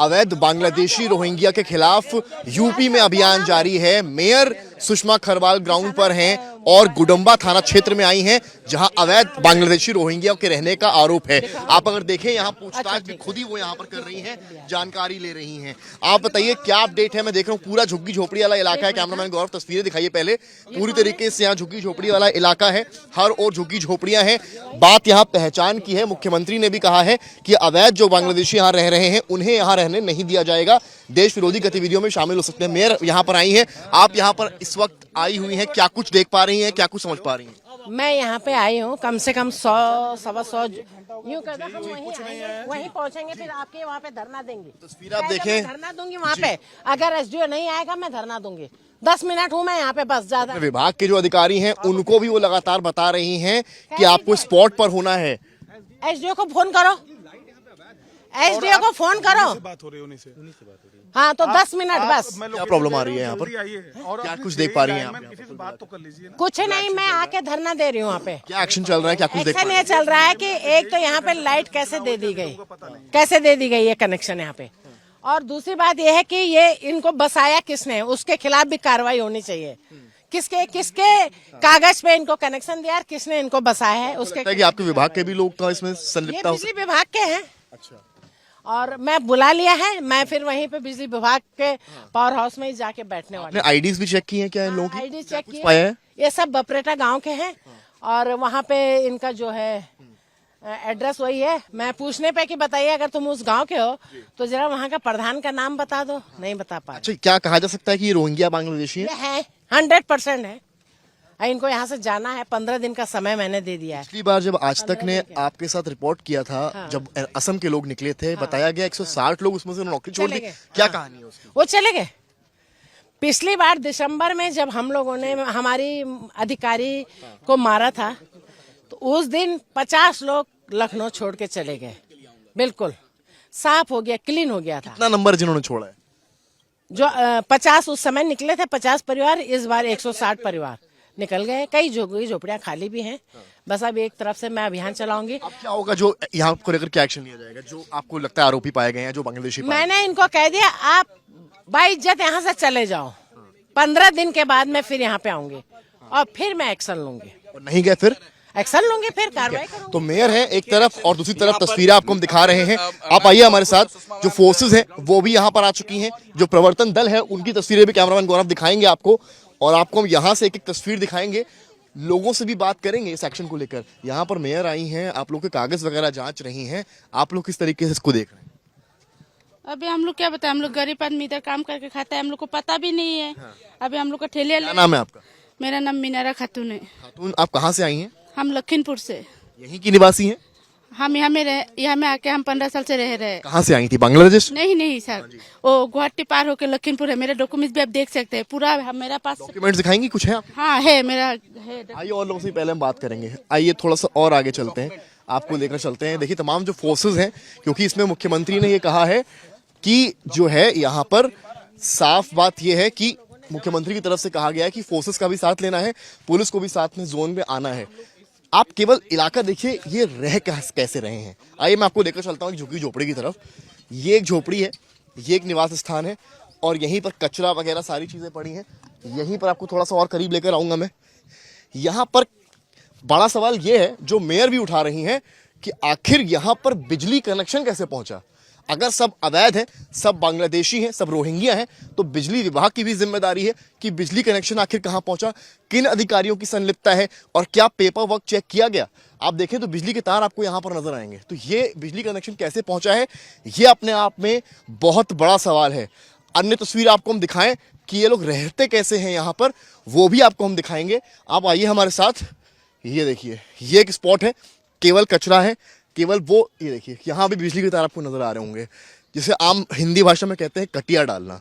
अवैध बांग्लादेशी रोहिंग्या के खिलाफ यूपी में अभियान जारी है। मेयर सुषमा खरवाल ग्राउंड पर हैं और गुडम्बा थाना क्षेत्र में आई हैं, जहां अवैध बांग्लादेशी रोहिंग्या के रहने का आरोप है। आप अगर देखें यहां पूछताछ भी खुद ही वो यहां पर कर रही हैं, जानकारी ले रही हैं। आप बताइए क्या अपडेट है? मैं देख रहा हूं पूरा झुग्गी झोपड़ी वाला इलाका है। कैमरामैन गौरव तस्वीरें दिखाइए पहले। पूरी तरीके से यहाँ झुग्गी झोपड़ी वाला इलाका है, हर ओर झुग्गी झोपड़ियां हैं। बात यहाँ पहचान की है। मुख्यमंत्री ने भी कहा है कि अवैध जो बांग्लादेशी यहाँ रह रहे हैं उन्हें यहाँ रहने नहीं दिया जाएगा, देश विरोधी गतिविधियों में शामिल हो सकते हैं। मेयर यहाँ पर आई हैं, आप यहाँ पर इस वक्त आई हुई हैं, क्या कुछ देख पा रही हैं, क्या कुछ समझ पा रही हैं? मैं यहाँ पे आई हूँ, कम से कम 100-125 यूँ कहते हम वहीं पहुँचेंगे, फिर आपके वहाँ पे धरना देंगे। तस्वीर आप देखें, धरना दूंगी वहाँ पे। अगर एसडीओ नहीं आएगा मैं धरना दूंगी। 10 मिनट हूँ मैं यहाँ पे, बस ज्यादा। विभाग के जो अधिकारी हैं उनको भी वो लगातार बता रही हैं कि आपको स्पॉट पर होना है। एसडीओ को फोन करो, एसडीओ को फोन करो। बात हो रही है उन्हीं से बात हो रही है। हाँ तो 10 मिनट बस। क्या प्रॉब्लम आ रही है यहाँ पर? क्या कुछ देख पा रही हैं आप? किसी से बात तो कर लीजिए। कुछ नहीं, मैं आके धरना दे रही हूँ यहाँ पे। क्या एक्शन चल रहा है, क्या कुछ देख पा एक्शन रही ये चल रहा है कि एक तो यहाँ पे लाइट कैसे दे दी गई, कैसे दे दी गई ये कनेक्शन यहाँ पे, और दूसरी बात ये है कि ये इनको बसाया किसने, उसके खिलाफ भी कार्रवाई होनी चाहिए। किसके किसके कागज पे इनको कनेक्शन दिया, किसने इनको बसाया है उसके। लगता है कि आपके विभाग के भी लोग का इसमें ये संलिप्तता हो? बिजली विभाग के हैं। अच्छा, और मैं बुला लिया है, मैं फिर वहीं पे बिजली विभाग के पावर हाउस में ही जाके बैठने वाली। आपने आईडीज भी चेक की हैं क्या इन लोगों की? आईडी चेक कुछ पाया है? किए, ये सब बपरेटा गांव के हैं और वहाँ पे इनका जो है एड्रेस वही है। मैं पूछने पे कि बताइए अगर तुम उस गांव के हो तो जरा वहाँ का प्रधान का नाम बता दो, नहीं बता पा अच्छा, क्या कहा जा सकता है कि ये रोहिंग्या बांग्लादेशी है? 100% है। इनको यहाँ से जाना है, 15 दिन का समय मैंने दे दिया है। पिछली बार जब आज तक ने आपके साथ रिपोर्ट किया था, जब असम के लोग निकले थे, बताया गया 160 लोग उसमें से नौकरी छोड़ दी। क्या कहानी है उसकी? वो चले गए। पिछली बार दिसंबर में जब हम लोगों ने हमारी अधिकारी को मारा था तो उस दिन 50 लोग लखनऊ छोड़ के चले गए। बिल्कुल साफ हो गया, क्लीन हो गया था। कितना नंबर जिन्होंने छोड़ा है? जो 50 उस समय निकले थे 50 परिवार, इस बार 160 परिवार निकल गए। कई झोपड़ियां खाली भी हैं। बस अब एक तरफ से मैं अभियान चलाऊंगी। अब क्या होगा, जो यहाँ को लेकर क्या एक्शन लिया जाएगा, जो आपको लगता है आरोपी पाए गए हैं, जो बांग्लादेशी? मैंने इनको कह दिया आप बाइज्जत यहाँ से चले जाओ, 15 दिन के बाद मैं फिर यहाँ पे आऊंगी और फिर मैं एक्शन लूंगी। और नहीं गए फिर एक्शन लूंगी, फिर कार्रवाई करूंगी। तो मेयर है एक तरफ और दूसरी तरफ तस्वीरें आपको हम दिखा रहे हैं। आप आइए हमारे साथ। जो फोर्सेस हैं वो भी यहाँ पर आ चुकी हैं, जो प्रवर्तन दल है उनकी तस्वीरें भी कैमरामैन गौरव दिखाएंगे आपको, और आपको हम यहाँ से एक एक तस्वीर दिखाएंगे। लोगों से भी बात करेंगे इस एक्शन को लेकर। यहाँ पर मेयर आई हैं, आप लोग के कागज वगैरह जांच रही हैं, आप लोग किस तरीके से इसको देख रहे हैं? अभी हम लोग क्या बताएं, हम लोग गरीब आदमी इधर काम करके खाता है, हम लोग को पता भी नहीं है। अभी हम लोग का ठेलिया। क्या नाम है आपका? मेरा नाम मीनारा खातून है। खातून, आप कहाँ से आई हैं? हम लखीमपुर से। यहीं की निवासी हैं? हम यहाँ में आके हम 15 साल से रह रहे हैं। कहाँ से आई थी? बांग्लादेश? नहीं सर, वो गुवाहाटी पार होके लखीमपुर है। मेरे डॉक्यूमेंट्स भी आप देख सकते हैं, पूरा मेरा पास। डॉक्यूमेंट्स दिखाएंगी कुछ है आपके? हाँ है, मेरा है। आइए और लोगों से पहले हम बात करेंगे। आइए थोड़ा सा और आगे चलते हैं, आपको लेकर चलते हैं। देखिए तमाम जो फोर्सेस हैं, क्योंकि इसमें मुख्यमंत्री ने ये कहा है कि जो है यहाँ पर साफ बात यह है कि मुख्यमंत्री की तरफ से कहा गया है कि फोर्सेस का भी साथ लेना है, पुलिस को भी साथ में जोन में आना है। आप केवल इलाका देखिए, ये रह कैसे रहे हैं। आइए मैं आपको लेकर चलता हूँ झुग्गी झोपड़ी की तरफ। ये एक झोपड़ी है, ये एक निवास स्थान है और यहीं पर कचरा वगैरह सारी चीजें पड़ी हैं। यहीं पर आपको थोड़ा सा और करीब लेकर आऊंगा मैं। यहाँ पर बड़ा सवाल ये है जो मेयर भी उठा रही हैं कि आखिर यहाँ पर बिजली कनेक्शन कैसे पहुंचा। अगर सब अवैध है, सब बांग्लादेशी हैं, सब रोहिंग्या हैं, तो बिजली विभाग की भी जिम्मेदारी है कि बिजली कनेक्शन आखिर कहां पहुंचा, किन अधिकारियों की संलिप्तता है और क्या पेपर वर्क चेक किया गया। आप देखें तो बिजली के तार आपको यहां पर नजर आएंगे। तो ये बिजली कनेक्शन कैसे पहुंचा है, ये अपने आप में बहुत बड़ा सवाल है। अन्य तस्वीर आपको हम दिखाएं कि ये लोग रहते कैसे हैं यहाँ पर, वो भी आपको हम दिखाएंगे। आप आइए हमारे साथ। ये देखिए, ये एक स्पॉट है, केवल कचरा है, केवल वो। ये देखिए यहाँ भी बिजली के तार आपको नजर आ रहे होंगे, जिसे आम हिंदी भाषा में कहते हैं कटिया डालना।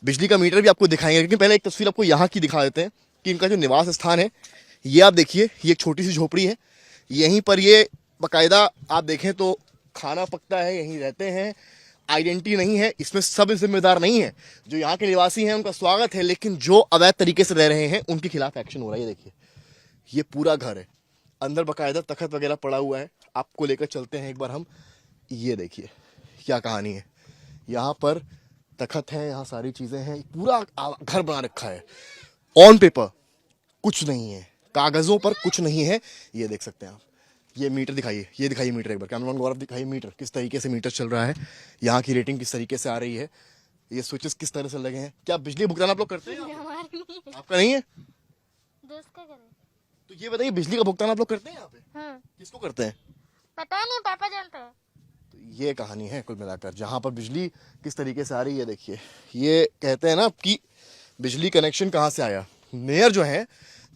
बिजली का मीटर भी आपको दिखाएंगे, लेकिन पहले एक तस्वीर आपको यहाँ की दिखा देते हैं कि इनका जो निवास स्थान है। ये आप देखिए, ये एक छोटी सी झोपड़ी है, यहीं पर ये बाकायदा आप देखें तो खाना पकता है, यहीं रहते हैं। आइडेंटिटी नहीं है इसमें, सब जिम्मेदार नहीं है। जो यहाँ के निवासी हैं उनका स्वागत है, लेकिन जो अवैध तरीके से रह रहे हैं उनके खिलाफ एक्शन हो रहा है। ये देखिए, ये पूरा घर है, अंदर बाकायदा तखत वगैरह पड़ा हुआ है। आपको लेकर चलते हैं एक बार हम। ये देखिए क्या कहानी है। यहाँ पर तखत है, यहाँ सारी चीजें हैं, पूरा घर बना रखा है। ऑन पेपर कुछ नहीं है, कागजों पर कुछ नहीं है। ये देख सकते हैं आप, ये मीटर दिखाइए, ये दिखाइए मीटर, एक बार कैमरामैन गौरव दिखाइए मीटर, किस तरीके से मीटर चल रहा है, यहाँ की रेटिंग किस तरीके से आ रही है, ये स्विचेस किस तरह से लगे हैं। क्या बिजली भुगतान आप लोग करते हैं? आपका नहीं है? दोस्त का करे। तो ये बताइए, बिजली का भुगतान आप लोग करते हैं यहाँ पे? हाँ। किसको करते हैं? पता नहीं, पापा जानता है। तो ये कहानी है कुल मिलाकर, जहाँ पर बिजली किस तरीके से आ रही है। देखिए, ये कहते हैं ना कि बिजली कनेक्शन कहाँ से आया। मेयर जो है,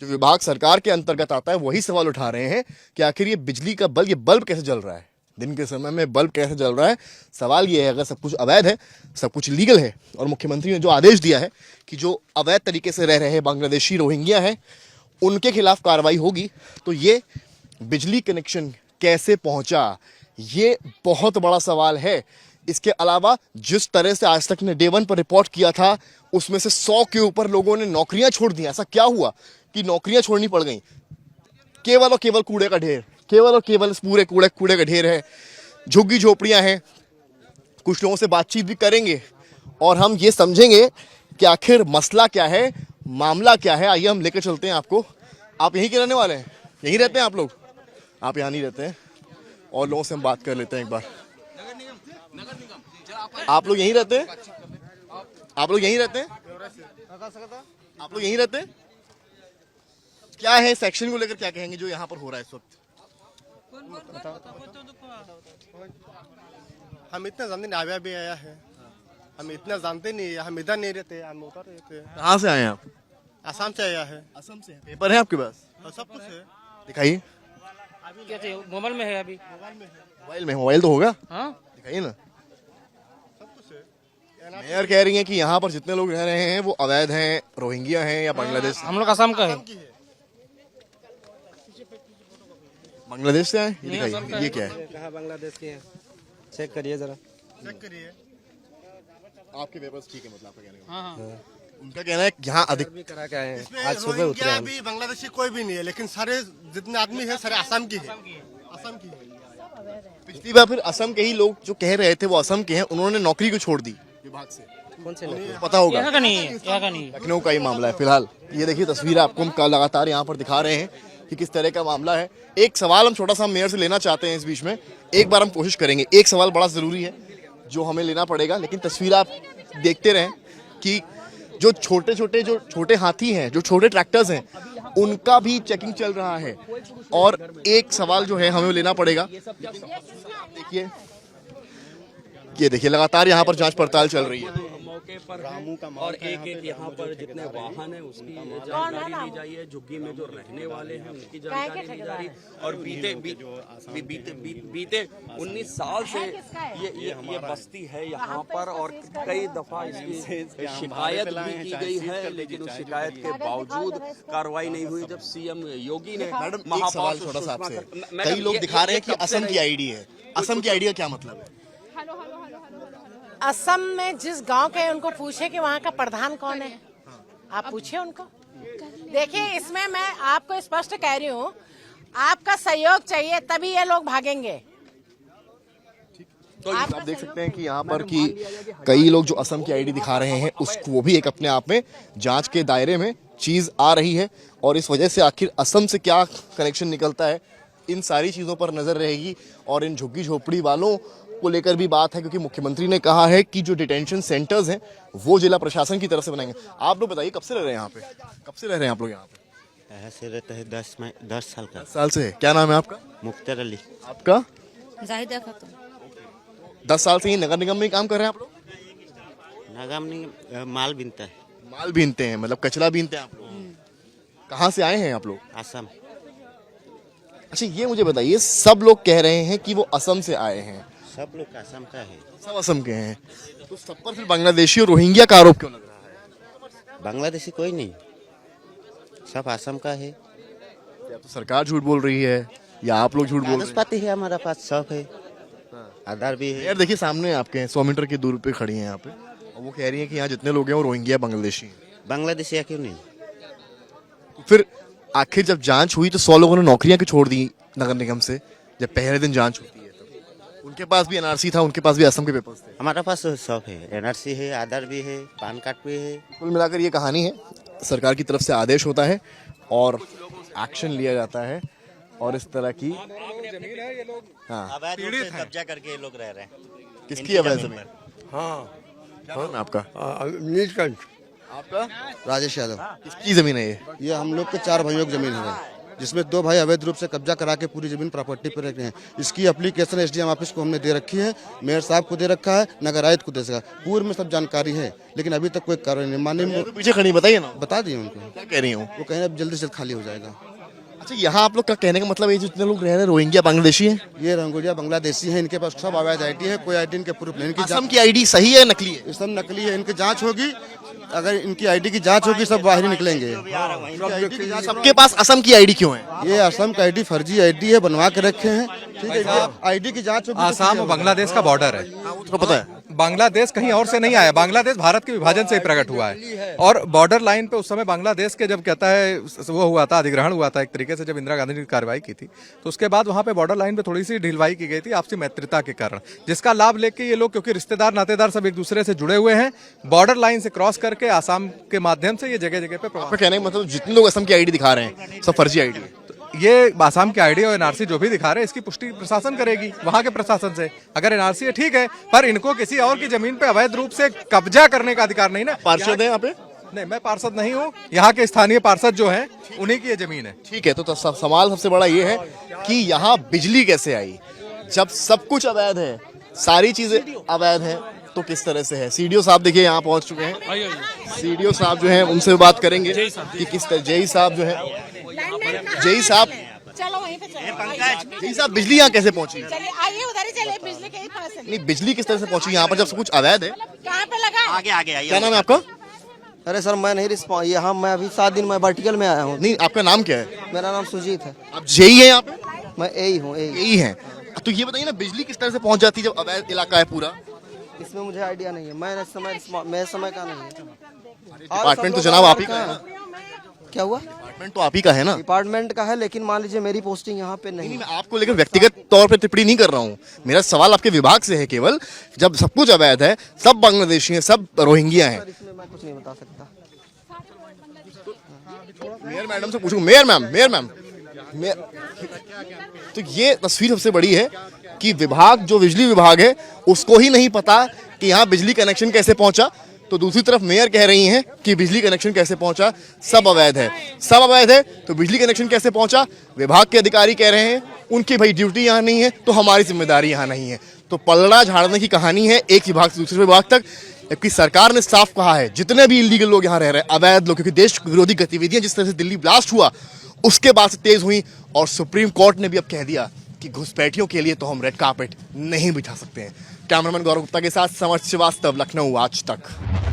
जो विभाग सरकार के अंतर्गत आता है, वही सवाल उठा रहे हैं कि आखिर ये बिजली का बल्ब, ये बल्ब कैसे जल रहा है, दिन के समय में बल्ब कैसे जल रहा है। सवाल ये है, अगर सब कुछ अवैध है, सब कुछ लीगल है, और मुख्यमंत्री ने जो आदेश दिया है कि जो अवैध तरीके से रह रहे हैं बांग्लादेशी रोहिंग्या हैं, उनके खिलाफ कार्रवाई होगी, तो ये बिजली कनेक्शन कैसे पहुंचा, ये बहुत बड़ा सवाल है। इसके अलावा जिस तरह से आज तक ने डे 1 पर रिपोर्ट किया था, उसमें से 100 के ऊपर लोगों ने नौकरियां छोड़ दी। ऐसा क्या हुआ कि नौकरियां छोड़नी पड़ गई? केवल और केवल कूड़े का ढेर, केवल और केवल इस पूरे कूड़े का ढेर है, झुग्गी झोपड़ियां हैं। कुछ लोगों से बातचीत भी करेंगे और हम ये समझेंगे कि आखिर मसला क्या है, मामला क्या है। आइए हम लेकर चलते हैं आपको। आप यहीं के रहने वाले हैं? यहीं रहते हैं आप लोग? आप यहाँ नहीं रहते हैं, और लोगों से हम बात कर लेते हैं एक बार। आप लोग यहीं रहते हैं? आप लोग यहीं रहते हैं? आप लोग यहीं रहते हैं? क्या है सेक्शन को लेकर, क्या कहेंगे जो यहाँ पर हो रहा है इस वक्त? हम इतना जानते नहीं, आया भी आया है, हम इतना जानते नहीं, हम इधर नहीं रहते, हम उधर रहते हैं। कहाँ से आए हैं आप? आसाम से आया है। असम से। पेपर है आपके पास? और सब कुछ है। दिखाइए। क्या चाहिए? मोबाइल में है अभी। मोबाइल में? मोबाइल तो होगा, हाँ, दिखाइए ना। मेयर कह रही है कि यहाँ पर जितने लोग रह रहे हैं वो अवैध हैं, रोहिंग्या हैं या बांग्लादेश से? हम लोग असम का है। बांग्लादेश से आए? ये दिखाइए, ये क्या है? कहाँ बांग्लादेश के हैं? चेक करिए जरा। चेक करिए। आपके पेपर्स ठीक है, मतलब आपका कहने का। हाँ, उनका कहना है कि यहाँ अधिक भी करा के आए हैं, इसमें आज सुबह उतरे रोहिंग्या हम। भी बांग्लादेशी कोई भी नहीं है, लेकिन सारे जितने आदमी है सारे आसाम की है। आसाम की है। पिछली बार फिर असम के ही लोग जो कह रहे थे वो असम के हैं, उन्होंने नौकरी को छोड़ दी विभाग से। कौन से नहीं? पता होगा, यहाँ का नहीं है, यहाँ का नहीं है। लखनऊ का ही मामला है फिलहाल। ये देखिए तस्वीर आपको हम लगातार यहाँ पर दिखा रहे हैं कि किस तरह का मामला है। एक सवाल हम छोटा सा मेयर से लेना चाहते हैं इस बीच में, एक बार हम कोशिश करेंगे। एक सवाल बड़ा जरूरी है जो हमें लेना पड़ेगा, लेकिन तस्वीर आप देखते रहें कि जो छोटे हाथी हैं, जो छोटे ट्रैक्टर्स हैं, उनका भी चेकिंग चल रहा है। और एक सवाल जो है हमें लेना पड़ेगा, देखिए ये देखिए लगातार यहाँ पर जांच पड़ताल चल रही है। मौके पर और एक यहाँ पर जितने वाहन है उसकी जानकारी ली जाई है, झुग्गी में जो रहने वाले हैं उनकी जानकारी ली जा रही है। और बीते 19 साल से ये बस्ती है यहाँ पर, और कई दफा इसकी शिकायत भी की गई है, लेकिन उस शिकायत के बावजूद कार्रवाई नहीं हुई। जब सीएम योगी ने मैडम एक सवाल छोटा सा आपसे, कई लोग दिखा रहे हैं कि असम की आईडी है। असम की आईडी का क्या मतलब है? असम में जिस गांव के हैं, उनको पूछे कि वहाँ का प्रधान कौन है, आप पूछिए उनको। देखिए, इसमें मैं आपको स्पष्ट कह रही हूँ, आपका सहयोग चाहिए तभी ये लोग भागेंगे। तो आप देख सकते हैं कि यहाँ पर कि कई लोग जो असम की आईडी दिखा रहे हैं, उसको वो भी एक अपने आप में जांच के दायरे में चीज आ रही है। और इस वजह से आखिर असम से क्या कनेक्शन निकलता है, इन सारी चीजों पर नजर रहेगी। और इन झुग्गी झोपड़ी वालों को लेकर भी बात है, क्योंकि मुख्यमंत्री ने कहा है कि जो डिटेंशन सेंटर्स हैं वो जिला प्रशासन की तरफ से बनाएंगे। आप लोग बताइए, कब से रह रहे हैं यहाँ पे? कब से रह रहे हैं आप लोग यहाँ पे? ऐसे रहते हैं 10 साल का। 10 साल से। क्या नाम है आपका? मुख्तार अली। आपका? जाहिदा खातून। 10 साल से ही नगर निगम में काम कर रहे हैं आप लोग? नगम नहीं, माल बीनता है। माल बीनते हैं, मतलब कचरा बीनते हैं आप लोग। कहाँ से आए हैं आप लोग? असम। अच्छा ये मुझे बताइए, सब लोग कह रहे हैं कि वो असम से आए हैं। सब लोग असम का है। सब असम के हैं, तो सब पर फिर बांग्लादेशी और रोहिंग्या का आरोप क्यों लग रहा है? बांग्लादेशी कोई नहीं, सब असम का है। या तो सरकार झूठ बोल रही है या आप लोग झूठ बोल रहे कागज हैं। पाती है हमारा पास, सब है, आधार भी है। यार देखिए सामने आपके 100 मीटर की दूर पे खड़ी हैं यहाँ पे, और वो कह रही है कि यहाँ जितने लोग हैं वो रोहिंग्या बांग्लादेशी हैं। बांग्लादेशी क्यों नहीं? तो फिर आखिर जब जांच हुई तो 100 लोगों ने नौकरियां क्यों छोड़ दी नगर निगम से, जब पहले दिन जांच होती है? उनके पास भी एनआरसी था, उनके पास भी असम के पेपर्स थे। हमारे पास सब है, एनआरसी है, आधार भी है, पैन कार्ड भी है। कुल मिलाकर ये कहानी है, सरकार की तरफ से आदेश होता है और एक्शन लिया जाता है और इस तरह की अवैध रूप से कब्जा करके ये लोग रह रहे हैं। किसकी अवैध जमीन? हाँ क्या नाम है आपका? नीलकंठ। आपका राजेश यादव। किसकी जमीन है ये हम लोग के 4 भाइयों की जमीन है, जिसमें 2 भाई अवैध रूप से कब्जा करा के पूरी जमीन प्रॉपर्टी पर रखे हैं। इसकी एप्लीकेशन एसडीएम ऑफिस को हमने दे रखी है, मेयर साहब को दे रखा है, नगर आयुक्त को दे सका, पूर्व में सब जानकारी है, लेकिन अभी तक कोई कार्रवाई नहीं। माननीय पीछे खड़ी बताइए ना, बता दिए उनको, क्या कह रही हूँ? वो कहें अब जल्दी से खाली हो जाएगा। अच्छा, यहाँ आप लोग का कहने का मतलब ये जितने लोग रह रहे हैं रोहिंग्या बांग्लादेशी हैं? ये रंगोलिया बांग्लादेशी है, इनके पास सब अवैध आईडी है, कोई आईडी इनके प्रूफ नहीं। इनकी असम की आईडी सही है नकली है? ये सब नकली है, इनकी जांच होगी, अगर इनकी आईडी की जांच होगी सब बाहर ही निकलेंगे। सबके पास असम की आईडी क्यों है? ये असम का आईडी फर्जी आईडी है, बनवा के रखे हैं, ठीक है। आईडी की जांच होगी। आसाम और बांग्लादेश का बॉर्डर है, उसको पता है। बांग्लादेश कहीं और से नहीं आया, बांग्लादेश भारत के विभाजन से ही प्रकट हुआ है। और बॉर्डर लाइन पे उस समय बांग्लादेश के जब कहता है वो हुआ था, अधिग्रहण हुआ था एक तरीके से, जब इंदिरा गांधी ने कार्रवाई की थी, तो उसके बाद वहां पे बॉर्डर लाइन पे थोड़ी सी ढिलवाई की गई थी आपसी मैत्रिता के कारण, जिसका लाभ लेके ये लोग, क्योंकि रिश्तेदार नातेदार सब एक दूसरे से जुड़े हुए हैं, बॉर्डर लाइन से क्रॉस करके आसाम के माध्यम से ये जगह जगह पे आपका कहने का मतलब जितने लोग असम की आईडी दिखा रहे हैं सब फर्जी आईडी है? ये आसाम की आईडी और एनआरसी जो भी दिखा रहे हैं, इसकी पुष्टि प्रशासन करेगी, वहां के प्रशासन से। अगर एनआरसी है ठीक है, पर इनको किसी और की जमीन पे अवैध रूप से कब्जा करने का अधिकार नहीं ना। पार्षद है यहाँ पे? नहीं, मैं पार्षद नहीं हूँ, यहाँ के स्थानीय पार्षद जो हैं उन्हीं की ये जमीन है। ठीक है, तो सवाल सबसे बड़ा ये है कि यहाँ बिजली कैसे आई जब सब कुछ अवैध है, सारी चीजें अवैध हैं, तो किस तरह से है? सीडीओ साहब देखिए यहाँ पहुंच चुके हैं। सीडीओ साहब जो हैं उनसे बात करेंगे कि किस तरह। जेई साहब जो है, जेई साहब, चलो वहीं पे चलो। जेई साहब बिजली यहाँ कैसे पहुंची? चलिए आइए उधर ही चलिए, बिजली के ही पास है। नहीं, बिजली किस तरह से पहुंची यहाँ पर जब सब कुछ अवैध है? कहाँ पे लगा? आगे आगे आइए। क्या नाम है आपका? अरे सर मैं नहीं रिस्पॉन्स, यहाँ मैं अभी 7 दिन मैं वर्टिकल में आया हूँ। नहीं, आपका नाम क्या है? मेरा नाम सुजीत है। आप जेई है यहाँ पे? मैं यही हूँ। यही है। तो ये बताइए ना, बिजली किस तरह से पहुंच जाती है जब अवैध इलाका है पूरा? इसमें मुझे आइडिया नहीं है, मेरे समय का नहीं है। डिपार्टमेंट तो जनाब आप ही का है ना? क्या हुआ? डिपार्टमेंट तो आप ही का है ना? डिपार्टमेंट का है, लेकिन मान लीजिए मेरी पोस्टिंग यहाँ पे नहीं। मैं आपको लेकर व्यक्तिगत तौर पर टिप्पणी नहीं कर रहा हूँ, मेरा सवाल आपके विभाग से है केवल। जब सब कुछ अवैध है, सब बांग्लादेशी हैं, सब रोहिंग्या हैं, इसमें मैं कुछ नहीं बता सकता। मेयर मैडम से पूछूं। मेयर मैम, तो ये तस्वीर सबसे बड़ी है कि विभाग, जो बिजली विभाग है, उसको ही नहीं पता कि यहाँ बिजली कनेक्शन कैसे पहुंचा, तो दूसरी तरफ मेयर कह रही हैं कि बिजली कनेक्शन कैसे पहुंचा, सब अवैध है। सब अवैध है तो बिजली कनेक्शन कैसे पहुंचा? विभाग के अधिकारी कह रहे हैं उनकी भाई ड्यूटी यहाँ नहीं है, तो हमारी जिम्मेदारी यहाँ नहीं है। तो पलड़ा झाड़ने की कहानी है एक विभाग से दूसरे विभाग तक, जबकि सरकार ने साफ कहा है जितने भी इलीगल लोग यहाँ रह रहे हैं, अवैध लोग, क्योंकि देश विरोधी गतिविधियां जिस तरह से दिल्ली ब्लास्ट हुआ उसके बाद से तेज हुई, और सुप्रीम कोर्ट ने भी अब कह दिया कि घुसपैठियों के लिए तो हम रेड कार्पेट नहीं बिछा सकते हैं। कैमरामैन गौरव गुप्ता के साथ समर्थ श्रीवास्तव, लखनऊ आज तक।